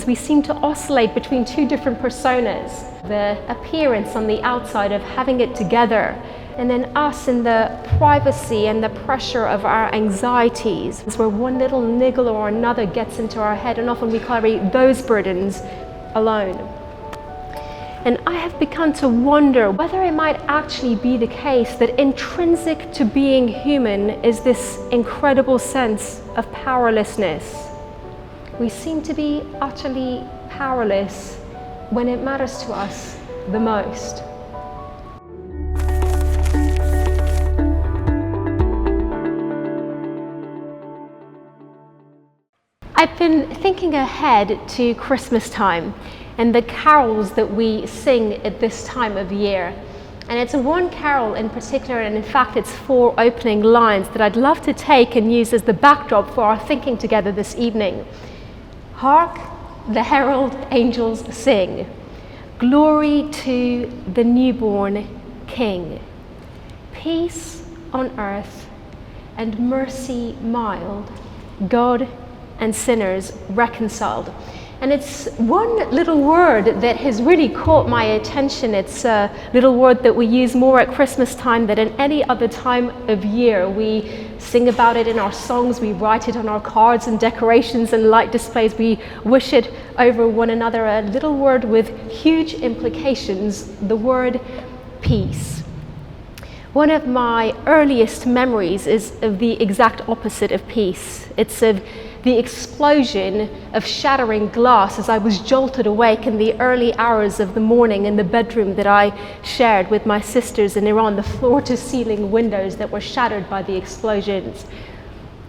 we seem to oscillate between two different personas. The appearance on the outside of having it together, and then us in the privacy and the pressure of our anxieties, where one little niggle or another gets into our head, and often we carry those burdens alone. And I have begun to wonder whether it might actually be the case that intrinsic to being human is this incredible sense of powerlessness. We seem to be utterly powerless when it matters to us the most. I've been thinking ahead to Christmas time and the carols that we sing at this time of year. And it's one carol in particular, and in fact it's 4 opening lines that I'd love to take and use as the backdrop for our thinking together this evening. Hark, the herald angels sing, glory to the newborn King. Peace on earth and mercy mild, God and sinners reconciled. And it's one little word that has really caught my attention. It's a little word that we use more at Christmas time than at any other time of year. We sing about it in our songs, we write it on our cards and decorations and light displays, we wish it over one another. A little word with huge implications, the word peace. One of my earliest memories is of the exact opposite of peace. It's of the explosion of shattering glass as I was jolted awake in the early hours of the morning in the bedroom that I shared with my sisters in Iran, the floor-to-ceiling windows that were shattered by the explosions.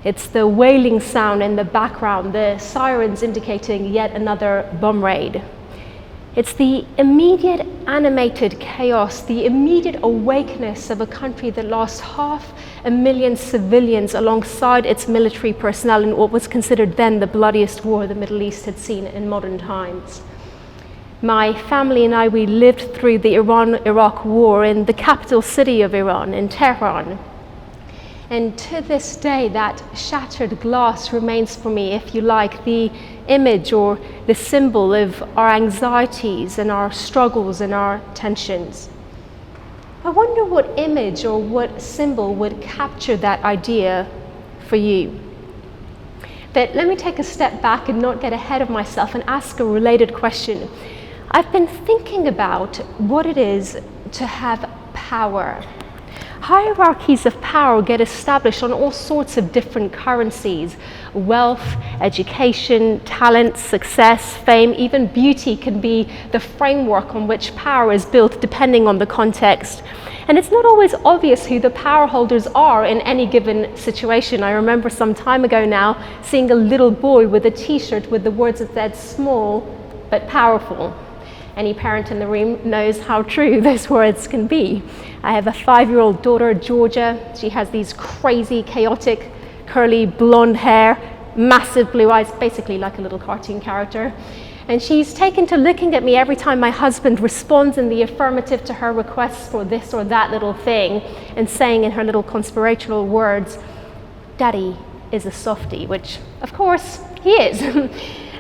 It's the wailing sound in the background, the sirens indicating yet another bomb raid. It's the immediate animated chaos, the immediate awakeness of a country that lost 500,000 civilians alongside its military personnel in what was considered then the bloodiest war the Middle East had seen in modern times. My family and I, we lived through the Iran-Iraq war in the capital city of Iran, in Tehran. And to this day, that shattered glass remains for me, if you like, the image or the symbol of our anxieties and our struggles and our tensions. I wonder what image or what symbol would capture that idea for you. But let me take a step back and not get ahead of myself and ask a related question. I've been thinking about what it is to have power. Hierarchies of power get established on all sorts of different currencies. Wealth, education, talent, success, fame, even beauty can be the framework on which power is built depending on the context. And it's not always obvious who the power holders are in any given situation. I remember some time ago now seeing a little boy with a t-shirt with the words that said small but powerful. Any parent in the room knows how true those words can be. I have a 5-year-old daughter, Georgia. She has these crazy, chaotic, curly blonde hair, massive blue eyes, basically like a little cartoon character. And she's taken to looking at me every time my husband responds in the affirmative to her requests for this or that little thing, and saying in her little conspiratorial words, "Daddy is a softie," which, of course, he is.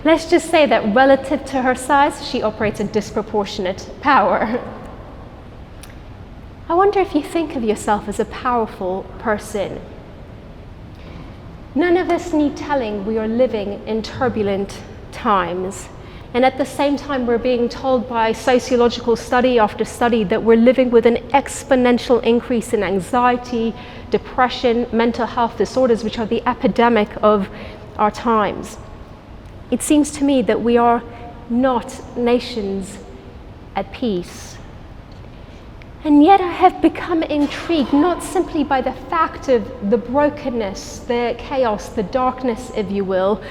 Let's just say that relative to her size, she operates a disproportionate power. I wonder if you think of yourself as a powerful person. None of us need telling we are living in turbulent times. And at the same time, we're being told by sociological study after study that we're living with an exponential increase in anxiety, depression, mental health disorders, which are the epidemic of our times. It seems to me that we are not nations at peace. And yet I have become intrigued not simply by the fact of the brokenness, the chaos, the darkness, if you will,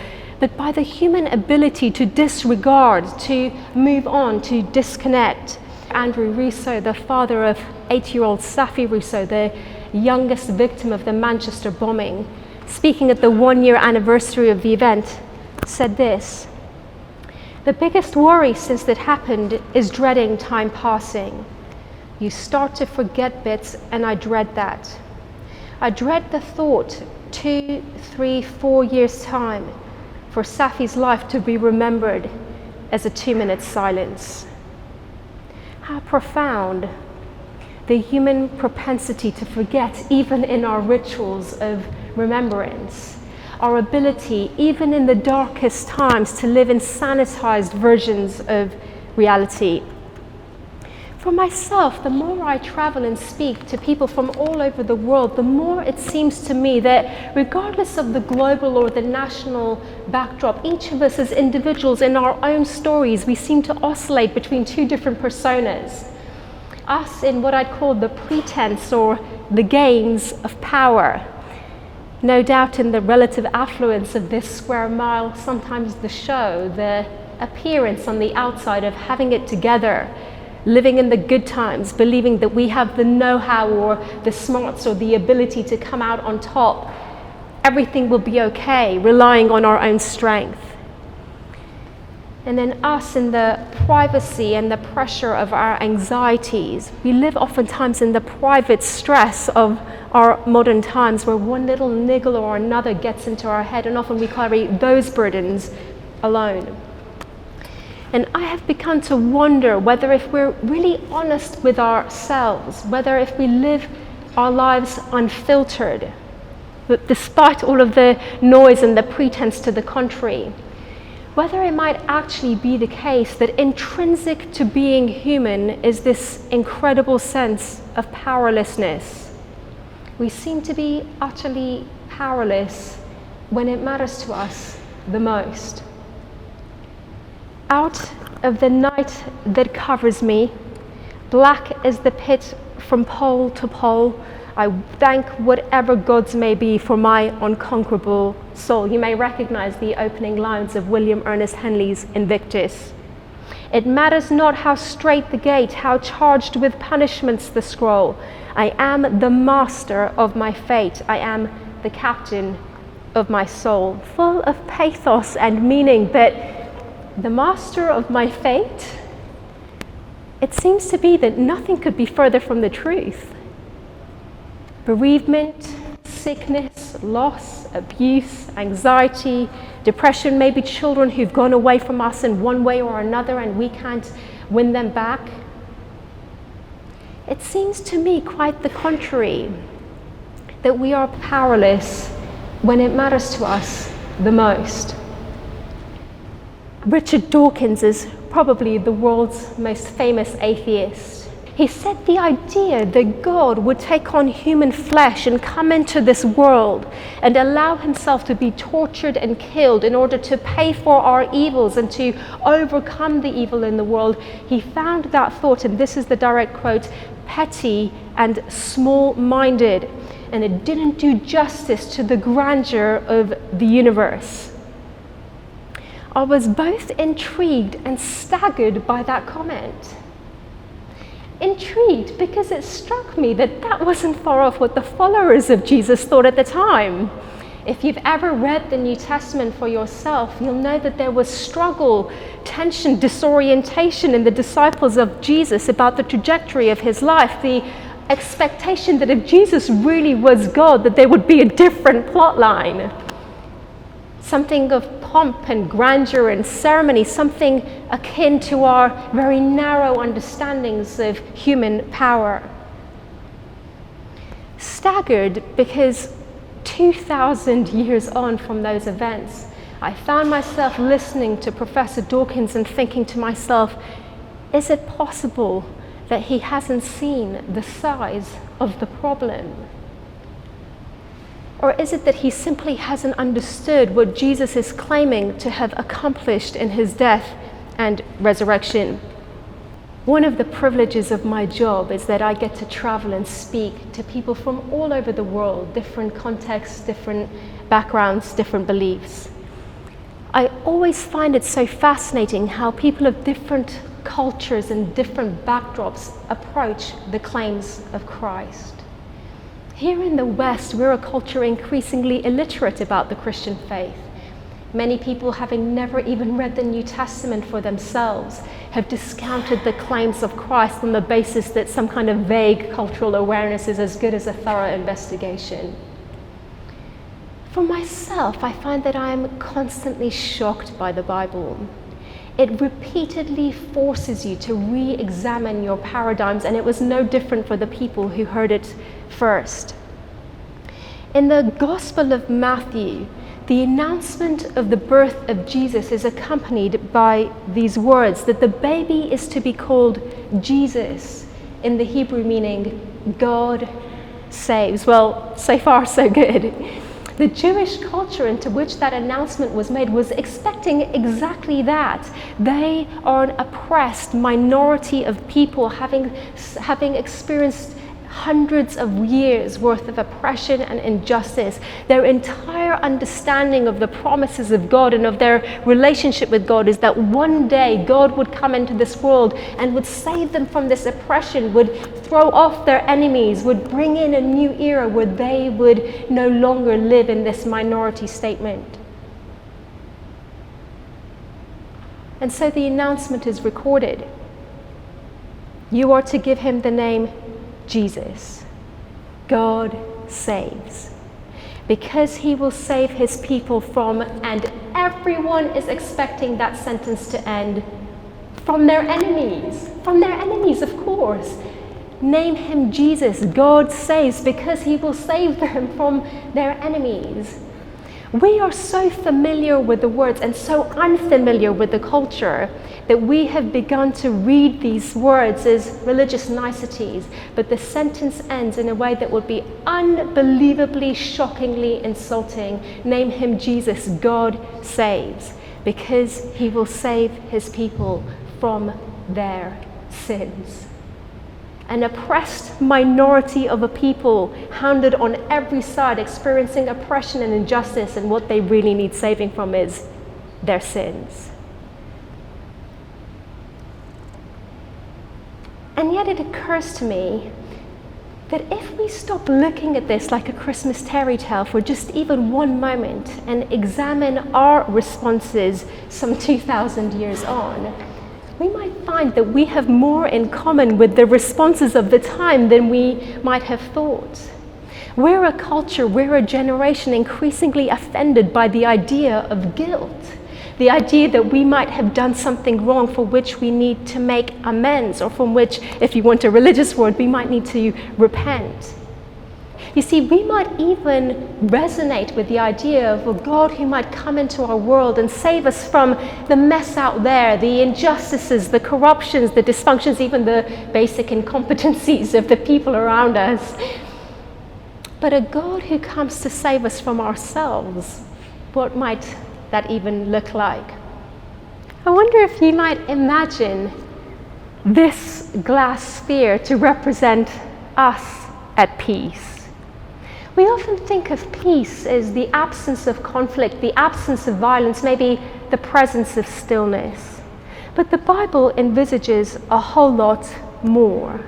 but by the human ability to disregard, to move on, to disconnect. Andrew Russo, the father of 8-year-old Safi Russo, the youngest victim of the Manchester bombing, speaking at the 1-year anniversary of the event, said this: "The biggest worry since that happened is dreading time passing. You start to forget bits, and I dread that. I dread the thought 2, 3, 4 years' time for Safi's life to be remembered as a 2-minute silence. How profound the human propensity to forget, even in our rituals of remembrance. Our ability, even in the darkest times, to live in sanitized versions of reality. For myself, the more I travel and speak to people from all over the world, the more it seems to me that regardless of the global or the national backdrop, each of us as individuals in our own stories, we seem to oscillate between two different personas. Us in what I'd call the pretense or the games of power. No doubt in the relative affluence of this square mile, sometimes the show, the appearance on the outside of having it together, living in the good times, believing that we have the know-how or the smarts or the ability to come out on top. Everything will be okay, relying on our own strength. And then us in the privacy and the pressure of our anxieties. We live oftentimes in the private stress of our modern times where one little niggle or another gets into our head, and often we carry those burdens alone. And I have begun to wonder whether if we're really honest with ourselves, whether if we live our lives unfiltered, but despite all of the noise and the pretense to the contrary, whether it might actually be the case that intrinsic to being human is this incredible sense of powerlessness. We seem to be utterly powerless when it matters to us the most. Out of the night that covers me, black as the pit from pole to pole, I thank whatever gods may be for my unconquerable soul. You may recognize the opening lines of William Ernest Henley's Invictus. It matters not how straight the gate, how charged with punishments the scroll. I am the master of my fate. I am the captain of my soul. Full of pathos and meaning, but the master of my fate? It seems to be that nothing could be further from the truth. Bereavement, sickness, loss, abuse, anxiety, depression, maybe children who've gone away from us in one way or another and we can't win them back. It seems to me quite the contrary, that we are powerless when it matters to us the most. Richard Dawkins is probably the world's most famous atheist. He said the idea that God would take on human flesh and come into this world and allow himself to be tortured and killed in order to pay for our evils and to overcome the evil in the world, he found that thought, and this is the direct quote, petty and small-minded, and it didn't do justice to the grandeur of the universe. I was both intrigued and staggered by that comment. Intrigued because it struck me that that wasn't far off what the followers of Jesus thought at the time. If you've ever read the New Testament for yourself, you'll know that there was struggle, tension, disorientation in the disciples of Jesus about the trajectory of his life, the expectation that if Jesus really was God, that there would be a different plot line. Something of pomp and grandeur and ceremony, something akin to our very narrow understandings of human power. Staggered because 2,000 years on from those events, I found myself listening to Professor Dawkins and thinking to myself, is it possible that he hasn't seen the size of the problem? Or is it that he simply hasn't understood what Jesus is claiming to have accomplished in his death and resurrection? One of the privileges of my job is that I get to travel and speak to people from all over the world, different contexts, different backgrounds, different beliefs. I always find it so fascinating how people of different cultures and different backdrops approach the claims of Christ. Here in the West, we're a culture increasingly illiterate about the Christian faith. Many people, having never even read the New Testament for themselves, have discounted the claims of Christ on the basis that some kind of vague cultural awareness is as good as a thorough investigation. For myself, I find that I am constantly shocked by the Bible. it repeatedly forces you to re-examine your paradigms, and it was no different for the people who heard it first. In the Gospel of Matthew, the announcement of the birth of Jesus is accompanied by these words, that the baby is to be called Jesus, in the Hebrew meaning God saves. Well, so far so good. The Jewish culture into which that announcement was made was expecting exactly that. They are an oppressed minority of people having experienced hundreds of years worth of oppression and injustice. Their entire understanding of the promises of God and of their relationship with God is that one day God would come into this world and would save them from this oppression, would throw off their enemies, would bring in a new era where they would no longer live in this minority statement. And so the announcement is recorded. You are to give him the name Jesus. God saves. Because he will save his people from, and everyone is expecting that sentence to end, from their enemies. From their enemies, of course. Name him Jesus. God saves, because he will save them from their enemies. We are so familiar with the words and so unfamiliar with the culture that we have begun to read these words as religious niceties, but the sentence ends in a way that would be unbelievably, shockingly insulting. Name him Jesus, God saves, because he will save his people from their sins. An oppressed minority of a people hounded on every side, experiencing oppression and injustice, and what they really need saving from is their sins. And yet it occurs to me that if we stop looking at this like a Christmas fairy tale for just even one moment and examine our responses some 2,000 years on, we might find that we have more in common with the responses of the time than we might have thought. We're a culture, we're a generation increasingly offended by the idea of guilt, the idea that we might have done something wrong for which we need to make amends, or from which, if you want a religious word, we might need to repent. You see, we might even resonate with the idea of a God who might come into our world and save us from the mess out there, the injustices, the corruptions, the dysfunctions, even the basic incompetencies of the people around us. But a God who comes to save us from ourselves, what might that even look like? I wonder if you might imagine this glass sphere to represent us at peace. We often think of peace as the absence of conflict, the absence of violence, maybe the presence of stillness. But the Bible envisages a whole lot more.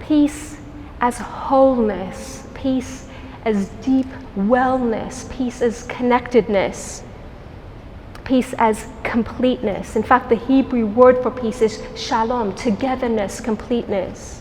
Peace as wholeness, peace as deep wellness, peace as connectedness, peace as completeness. In fact, the Hebrew word for peace is shalom, togetherness, completeness.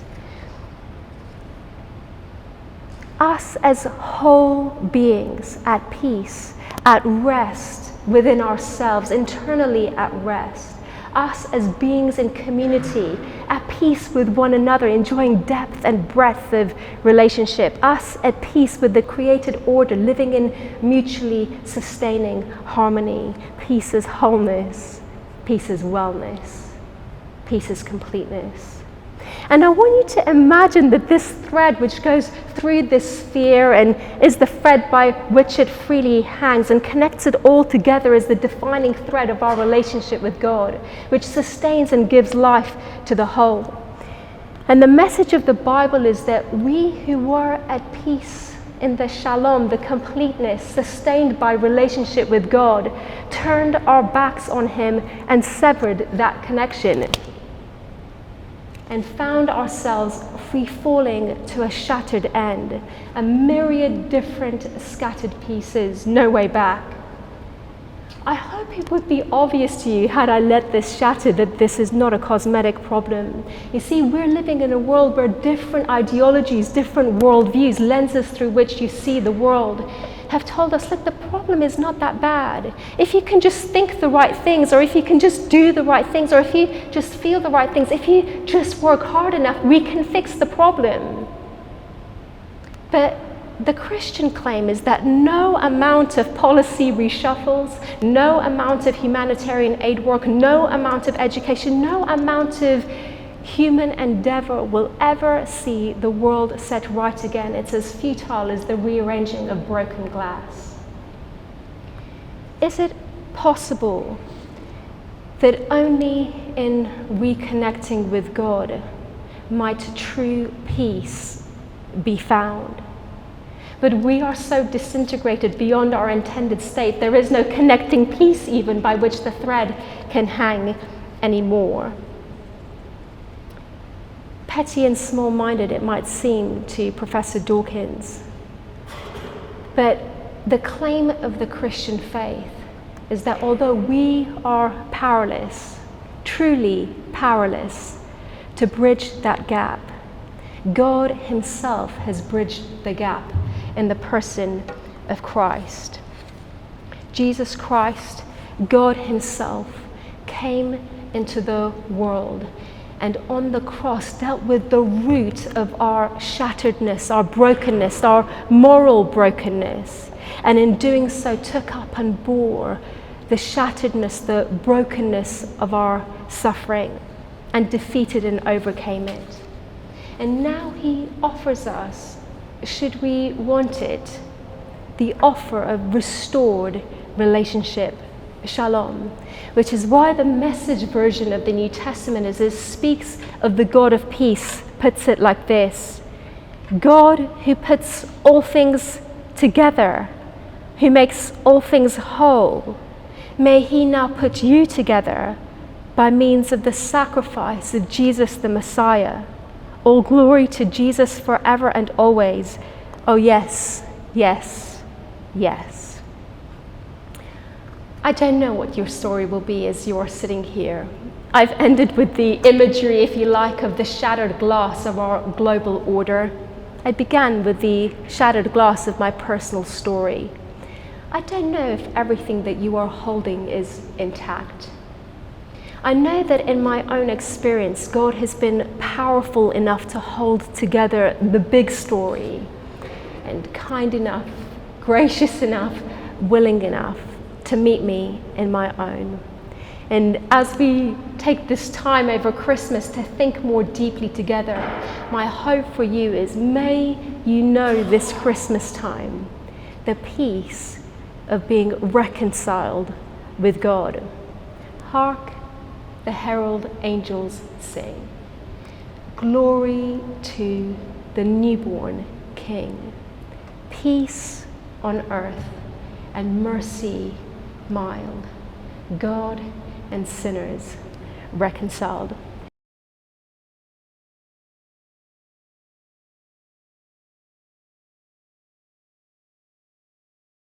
Us as whole beings at peace, at rest within ourselves, internally at rest. Us as beings in community, at peace with one another, enjoying depth and breadth of relationship. Us at peace with the created order, living in mutually sustaining harmony. Peace as wholeness, peace as wellness, peace as completeness. And I want you to imagine that this thread which goes through this sphere and is the thread by which it freely hangs and connects it all together as the defining thread of our relationship with God, which sustains and gives life to the whole. And the message of the Bible is that we who were at peace in the shalom, the completeness sustained by relationship with God, turned our backs on him and severed that connection, and found ourselves free-falling to a shattered end, a myriad different scattered pieces, no way back. I hope it would be obvious to you, had I let this shatter, that this is not a cosmetic problem. You see, we're living in a world where different ideologies, different worldviews, lenses through which you see the world, have told us, look, the problem is not that bad. If you can just think the right things, or if you can just do the right things, or if you just feel the right things, if you just work hard enough, we can fix the problem. But the Christian claim is that no amount of policy reshuffles, no amount of humanitarian aid work, no amount of education, no amount of human endeavor will ever see the world set right again. It's as futile as the rearranging of broken glass. Is it possible that only in reconnecting with God might true peace be found? But we are so disintegrated beyond our intended state, there is no connecting piece even by which the thread can hang anymore. Petty and small-minded it might seem to Professor Dawkins, but the claim of the Christian faith is that although we are powerless, truly powerless, to bridge that gap, God himself has bridged the gap in the person of Christ. Jesus Christ, God himself, came into the world and on the cross dealt with the root of our shatteredness, our brokenness, our moral brokenness, and in doing so took up and bore the shatteredness, the brokenness of our suffering, and defeated and overcame it. And now he offers us, should we want it, the offer of restored relationship, shalom, which is why the Message version of the New Testament speaks of the God of peace, puts it like this: God who puts all things together, who makes all things whole, may he now put you together by means of the sacrifice of Jesus the Messiah. All glory to Jesus forever and always. Oh yes, yes, yes. I don't know what your story will be as you're sitting here. I've ended with the imagery, if you like, of the shattered glass of our global order. I began with the shattered glass of my personal story. I don't know if everything that you are holding is intact. I know that in my own experience, God has been powerful enough to hold together the big story, and kind enough, gracious enough, willing enough to meet me in my own. And as we take this time over Christmas to think more deeply together, my hope for you is, may you know this Christmas time the peace of being reconciled with God. Hark, the herald angels sing. Glory to the newborn King. Peace on earth and mercy mild. God and sinners reconciled.